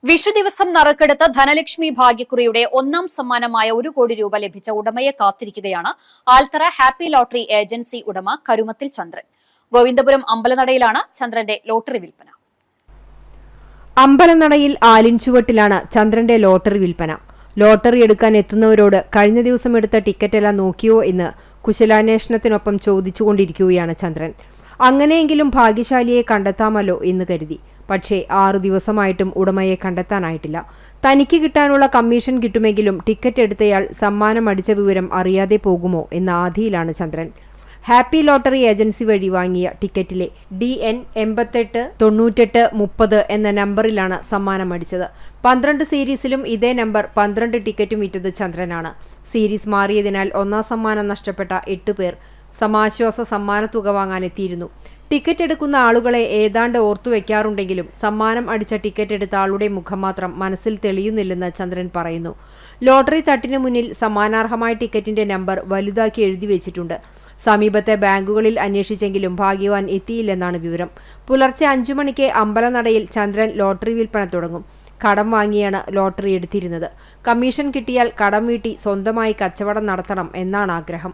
വിഷു ദിവസം നറുക്കെടുത്ത ധനലക്ഷ്മി ഭാഗ്യക്കുറിയുടെ ഒന്നാം സമ്മാനമായ 1 കോടി രൂപ ലഭിച്ച ഉടമയെ കാത്തിരിക്കുകയാണ് ആൽത്തറ ഹാപ്പി ലോട്ടറി ഏജൻസി ഉടമ കരുമത്തിൽ ചന്ദ്രൻ. ഗോവിന്ദപുരം അമ്പലനടയിലാണ് ചന്ദ്രന്റെ ലോട്ടറി വിൽപ്പന. അമ്പലനടയിൽ ആലിൻചുവട്ടിലാണ് ചന്ദ്രന്റെ ലോട്ടറി വിൽപ്പന. ലോട്ടറി എടുക്കാൻ എത്തുന്നവരോട് കഴിഞ്ഞ ദിവസം എടുത്ത ടിക്കറ്റെല്ലാം നോക്കിയോ എന്ന് കുശലാന്വേഷണത്തിനൊപ്പം ചോദിച്ചുകൊണ്ടിരിക്കുകയാണ് ചന്ദ്രൻ. അങ്ങനെയെങ്കിലും ഭാഗ്യശാലിയെ കണ്ടെത്താമല്ലോ എന്ന് കരുതി. പക്ഷേ 6 ദിവസമായിട്ടും ഉടമയെ കണ്ടെത്താനായിട്ടില്ല. തനിക്ക് കിട്ടാനുള്ള കമ്മീഷൻ കിട്ടുമെങ്കിലും ടിക്കറ്റ് എടുത്തയാൾ സമ്മാനം അടിച്ച വിവരം അറിയാതെ പോകുമോ എന്ന ആധിയിലാണ് ചന്ദ്രൻ. ഹാപ്പി ലോട്ടറി ഏജൻസി വഴി വാങ്ങിയ ടിക്കറ്റിലെ DN 88 98 30 എന്ന നമ്പറിലാണ് സമ്മാനം അടിച്ചത്. 12 സീരീസിലും ഇതേ നമ്പർ 12 ടിക്കറ്റും വിറ്റത് ചന്ദ്രനാണ്. സീരീസ് മാറിയതിനാൽ ഒന്നാം സമ്മാനം നഷ്ടപ്പെട്ട 8 പേർ സമാശ്വാസ സമ്മാനത്തുക വാങ്ങാനെത്തിയിരുന്നു. ടിക്കറ്റ് എടുക്കുന്ന ആളുകളെ ഏതാണ്ട് ഓർത്തുവെക്കാറുണ്ടെങ്കിലും സമ്മാനം അടിച്ച ടിക്കറ്റ് എടുത്ത ആളുടെ മുഖം മാത്രം മനസ്സിൽ തെളിയുന്നില്ലെന്ന് ചന്ദ്രൻ പറയുന്നു. ലോട്ടറി തട്ടിന് മുന്നിൽ സമ്മാനാർഹമായ ടിക്കറ്റിന്റെ നമ്പർ വലുതാക്കി എഴുതി വെച്ചിട്ടുണ്ട്. സമീപത്തെ ബാങ്കുകളിൽ അന്വേഷിച്ചെങ്കിലും ഭാഗ്യവാൻ എത്തിയില്ലെന്നാണ് വിവരം. പുലർച്ചെ 5 മണിക്ക് അമ്പലനടയിൽ ചന്ദ്രൻ ലോട്ടറി വിൽപ്പന തുടങ്ങും. കടം വാങ്ങിയാണ് ലോട്ടറി എടുത്തിരുന്നത്. കമ്മീഷൻ കിട്ടിയാൽ കടം വീട്ടി സ്വന്തമായി കച്ചവടം നടത്തണം എന്നാണ് ആഗ്രഹം.